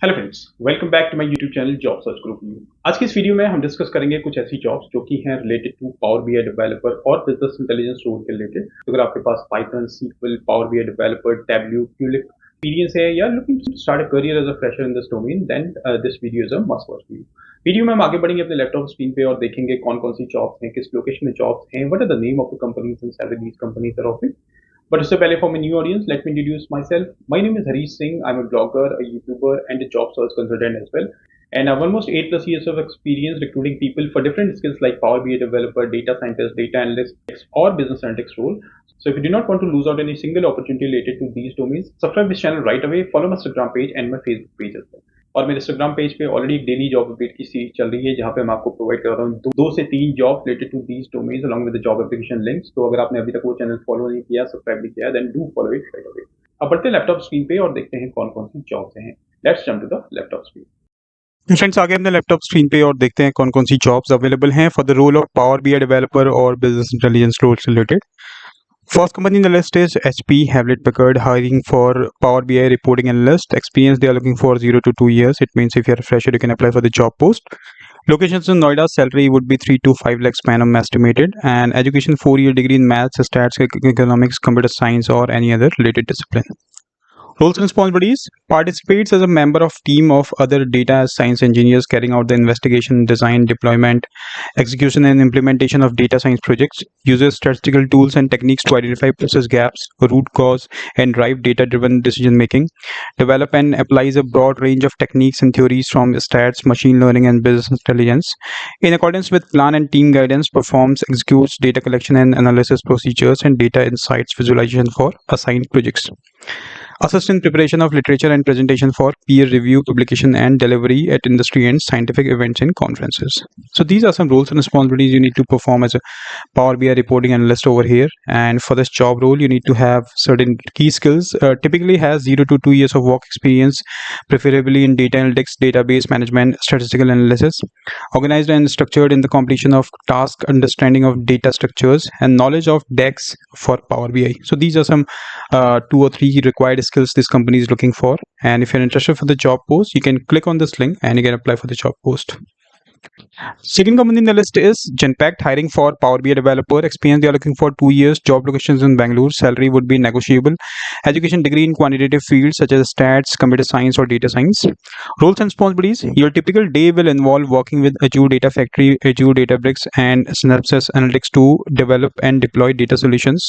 Hello friends, welcome back to my YouTube channel job search group view. आज की इस video में हम डिस्कस करेंगे कुछ ऐसी जॉब्स जो कि हैं related to power BI developer और बिजनेस इंटेलिजेंस रोल के रिलेटेड। तो अगर आपके पास Python, SQL, power BI developer, Tableau, Qlik experience है या looking to start a career as a fresher in this domain, then this video is a must watch view. Video में हम आगे बढ़ेंगे अपने लैपटॉप स्क्रीन पे और देखेंगे कौन कौन सी जॉब्स हैं, किस लोकेशन में जॉब्स हैं, what are the name of the companies and salary these companies are offering. But just for my new audience, let me introduce myself. My name is Harish Singh. I'm a blogger, a YouTuber, and a job search consultant as well. And I've almost 8+ years of experience recruiting people for different skills like Power BI developer, data scientist, data analyst, or business analytics role. So if you do not want to lose out any single opportunity related to these domains, subscribe this channel right away. Follow my Instagram page and my Facebook page as well. और मेरे Instagram page पे already एक daily job update की series चल रही है जहाँ पे मैं आपको प्रोवाइड कर रहा हूँ 2 से 3 job related to these domains along with the job application links. तो अगर आपने अभी तक वो चैनल फॉलो नहीं किया, सब्सक्राइब नहीं किया, then do follow it right away. अब बढ़ते हैं लैपटॉप स्क्रीन पे और देखते हैं कौन कौन सी जॉब्स हैं। Let's jump to the laptop screen. Friends आगे अपने लैपटॉप स्क्रीन पे और देखते हैं कौन कौन सी जॉब्स अवेलेबल हैं for the role of power BI developer और business intelligence roles related. First company in the list is HP Hewlett Packard, hiring for Power BI reporting analyst. Experience they are looking for 0 to 2 years. It means if you're a fresher, you can apply for the job post. Locations in Noida, salary would be 3 to 5 lakhs per annum estimated, and education 4-year degree in maths, stats, economics, computer science, or any other related discipline. Roles and responsibilities: participates as a member of team of other data science engineers carrying out the investigation, design, deployment, execution and implementation of data science projects, uses statistical tools and techniques to identify process gaps, root cause, and drive data-driven decision making, develop and applies a broad range of techniques and theories from stats, machine learning, and business intelligence. In accordance with plan and team guidance, performs, executes data collection and analysis procedures and data insights visualization for assigned projects. Assist in preparation of literature and presentation for peer review, publication, and delivery at industry and scientific events and conferences. So these are some roles and responsibilities you need to perform as a Power BI reporting analyst over here. And for this job role, you need to have certain key skills. Typically has 0 to 2 years of work experience, preferably in data analytics, database management, statistical analysis, organized and structured in the completion of task, understanding of data structures, and knowledge of DEX for Power BI. So these are some 2 or 3 required skills this company is looking for. And if you're interested for the job post, you can click on this link and you can apply for the job post. Second company in the list is GENPACT, hiring for Power BI developer. Experience they are looking for 2 years. Job locations in Bangalore. Salary would be negotiable. Education degree in quantitative fields such as stats, computer science, or data science. Roles and responsibilities: your typical day will involve working with Azure Data Factory, Azure Databricks, and Synapses Analytics to develop and deploy data solutions.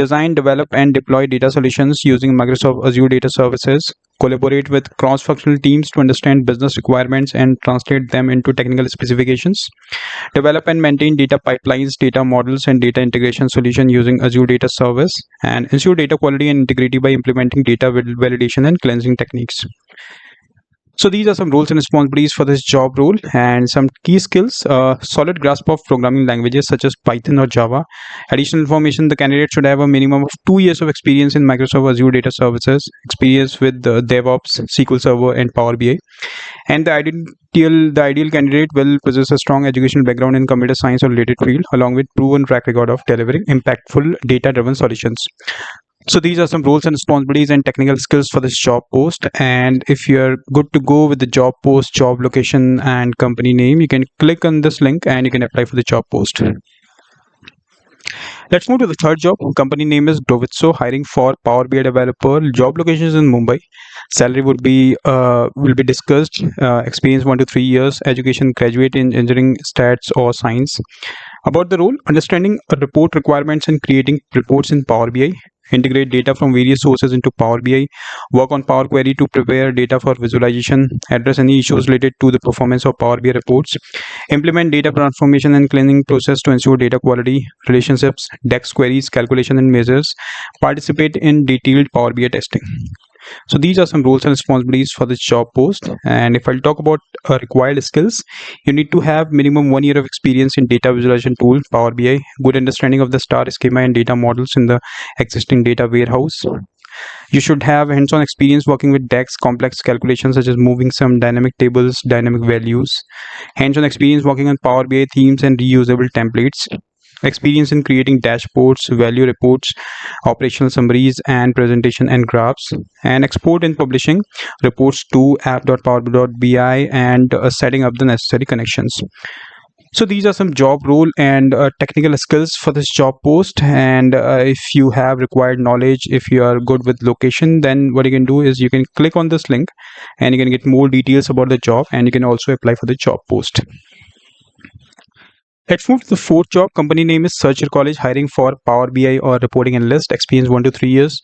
Design, develop, and deploy data solutions using Microsoft Azure Data Services. Collaborate with cross-functional teams to understand business requirements and translate them into technical specifications. Develop and maintain data pipelines, data models, and data integration solution using Azure Data Service, and ensure data quality and integrity by implementing data validation and cleansing techniques. So these are some roles and responsibilities for this job role, and some key skills: solid grasp of programming languages such as Python or Java. Additional information: the candidate should have a minimum of 2 years of experience in Microsoft Azure Data Services, experience with DevOps, SQL Server, and Power BI. And the ideal candidate will possess a strong educational background in computer science or related field, along with proven track record of delivering impactful data-driven solutions. So these are some roles and responsibilities and technical skills for this job post. And if you're good to go with the job post, job location, and company name, you can click on this link and you can apply for the job post. Let's move to the third job. Company name is GROWITSO, hiring for Power BI developer. Job location is in Mumbai. Salary will be discussed. Experience 1 to 3 years. Education: graduate in engineering, stats, or science. About the role: understanding report requirements and creating reports in Power BI. Integrate data from various sources into Power BI, work on Power Query to prepare data for visualization, address any issues related to the performance of Power BI reports, implement data transformation and cleansing process to ensure data quality, relationships, DEX queries, calculation and measures, participate in detailed Power BI testing. So these are some roles and responsibilities for this job post. And if I'll talk about required skills, you need to have minimum 1 year of experience in data visualization tool, Power BI, good understanding of the star schema and data models in the existing data warehouse. You should have hands-on experience working with DEX, complex calculations such as moving sum, dynamic tables, dynamic values. Hands-on experience working on Power BI themes and reusable templates. experience in creating dashboards, value reports, operational summaries, and presentation and graphs, and export and publishing reports to app.power.bi and setting up the necessary connections. So these are some job role and technical skills for this job post. And if you have required knowledge, if you are good with location, then what you can do is you can click on this link and you can get more details about the job, and you can also apply for the job post. Let's move to the fourth job. Company name is Searcher College, hiring for Power BI or reporting analyst, experience 1 to 3 years.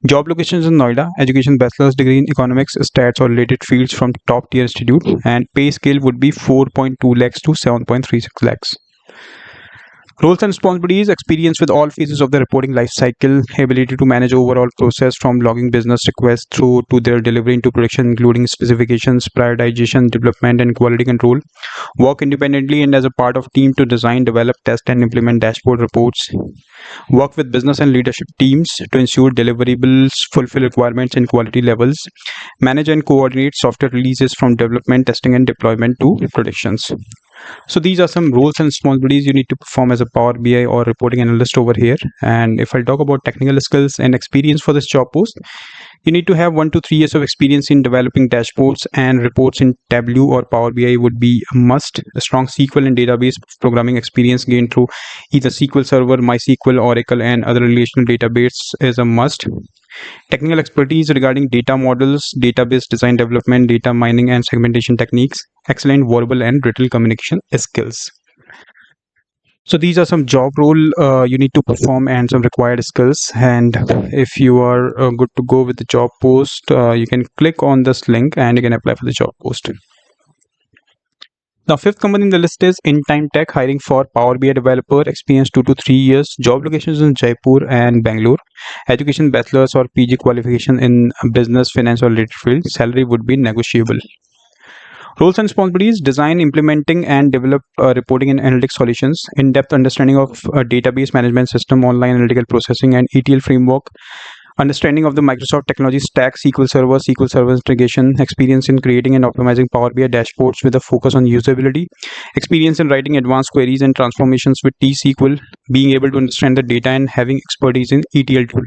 Job locations in Noida, education bachelor's degree in economics, stats or related fields from top tier institute, and pay scale would be 4.2 lakhs to 7.36 lakhs. Roles and responsibilities: experience with all phases of the reporting life cycle, ability to manage overall process from logging business requests through to their delivery into production, including specifications, prioritization, development, and quality control. Work independently and as a part of team to design, develop, test, and implement dashboard reports. Work with business and leadership teams to ensure deliverables fulfill requirements and quality levels. Manage and coordinate software releases from development, testing, and deployment to productions. So these are some roles and responsibilities you need to perform as a Power BI or reporting analyst over here. And if I talk about technical skills and experience for this job post, you need to have 1 to 3 years of experience in developing dashboards and reports in Tableau or Power BI would be a must. A strong SQL and database programming experience gained through either SQL Server, MySQL, Oracle, and other relational database is a must. Technical expertise regarding data models, database design development, data mining, and segmentation techniques. Excellent verbal and written communication skills. So these are some job role you need to perform and some required skills. And if you are good to go with the job post, you can click on this link and you can apply for the job post. Now, fifth company in the list is In Time Tech, hiring for Power BI developer, experience 2 to 3 years. Job locations in Jaipur and Bangalore. Education bachelor's or PG qualification in business, finance, or related field. Salary would be negotiable. Roles and responsibilities: design, implementing, and develop reporting and analytics solutions. In-depth understanding of database management system, online analytical processing, and ETL framework. Understanding of the Microsoft technology stack, SQL Server integration. Experience in creating and optimizing Power BI dashboards with a focus on usability. Experience in writing advanced queries and transformations with T-SQL. Being able to understand the data and having expertise in ETL tool.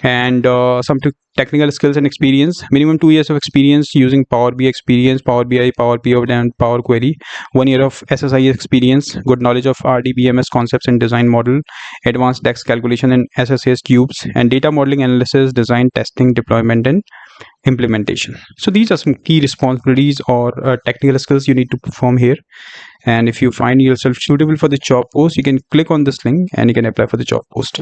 And some technical skills and experience: minimum 2 years of experience using Power BI experience, Power BI, Power Pivot, and Power Query. 1 year of SSIS experience. Good knowledge of RDBMS concepts and design model, advanced DAX calculation and SSAS cubes, and data modeling, analysis, design, testing, deployment, and implementation. So these are some key responsibilities or technical skills you need to perform here. And if you find yourself suitable for the job post, you can click on this link and you can apply for the job post.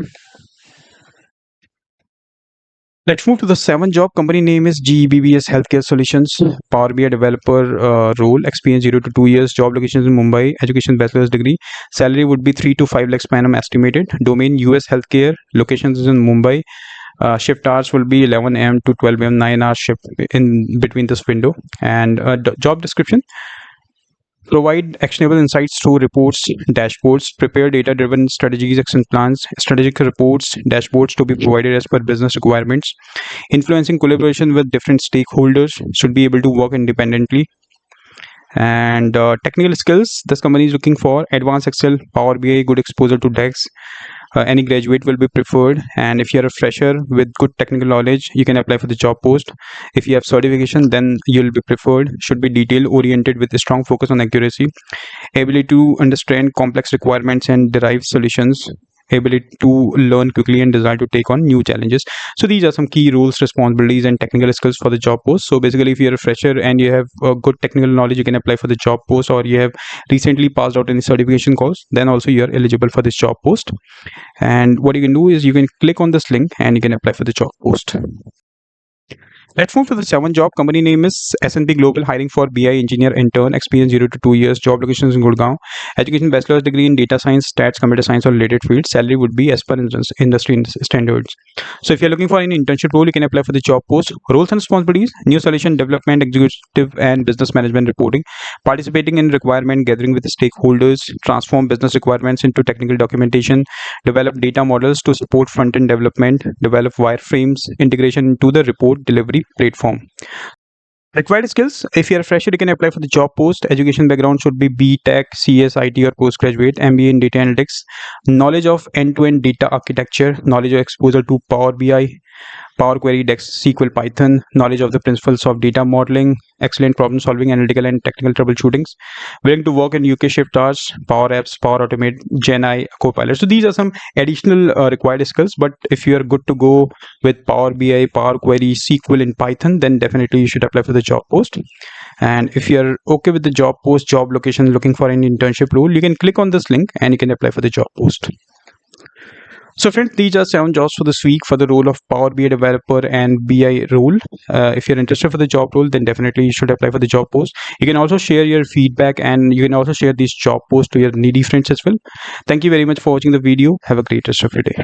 Let's move to the seventh job. Company name is GEBBS Healthcare Solutions. Power BI developer role. Experience 0 to 2 years. Job locations in Mumbai. Education bachelor's degree. Salary would be 3 to 5 lakhs per annum estimated. Domain US Healthcare. Locations is in Mumbai. Shift hours will be 11 a.m. to 12 a.m. 9-hour shift in between this window. And job description: provide actionable insights through reports, dashboards, prepare data-driven strategies, action plans, strategic reports, dashboards to be provided as per business requirements, influencing collaboration with different stakeholders, should be able to work independently. And technical skills: this company is looking for advanced Excel, Power BI, good exposure to DAX. Any graduate will be preferred, and if you're a fresher with good technical knowledge, you can apply for the job post. If you have certification, then you'll be preferred. Should be detail oriented with a strong focus on accuracy, ability to understand complex requirements and derive solutions, ability to learn quickly, and desire to take on new challenges. So these are some key roles, responsibilities, and technical skills for the job post. So basically, if you're a fresher and you have good technical knowledge, you can apply for the job post, or you have recently passed out any certification course, then also you're eligible for this job post. And what you can do is you can click on this link and you can apply for the job post. Let's move to the seventh job. Company name is S&P Global, hiring for BI engineer intern, experience 0 to 2 years. Job locations in Gurgaon. Education bachelor's degree in data science, stats, computer science, or related fields. Salary would be as per industry standards. So if you're looking for any internship role, you can apply for the job post. Roles and responsibilities: new solution development, executive and business management reporting, participating in requirement gathering with stakeholders, transform business requirements into technical documentation, develop data models to support front-end development, develop wireframes, integration into the report delivery platform. Required skills: if you are a fresher, you can apply for the job post. Education background should be BTech, CS, IT, or postgraduate, MBA in data analytics, knowledge of end-to-end data architecture, knowledge or exposure to Power BI, Power Query, Dex, SQL, Python, knowledge of the principles of data modeling, excellent problem solving, analytical and technical troubleshootings, willing to work in UK shift hours, Power Apps, Power Automate, GenAI, Copilot. So these are some additional required skills. But if you are good to go with Power BI, Power Query, SQL, and Python, then definitely you should apply for the job post. And if you're okay with the job post, job location, looking for an internship role, you can click on this link and you can apply for the job post. So friends, these are 7 jobs for this week for the role of Power BI developer and BI role. If you're interested for the job role, then definitely you should apply for the job post. You can also share your feedback and you can also share these job posts to your needy friends as well. Thank you very much for watching the video. Have a great rest of your day.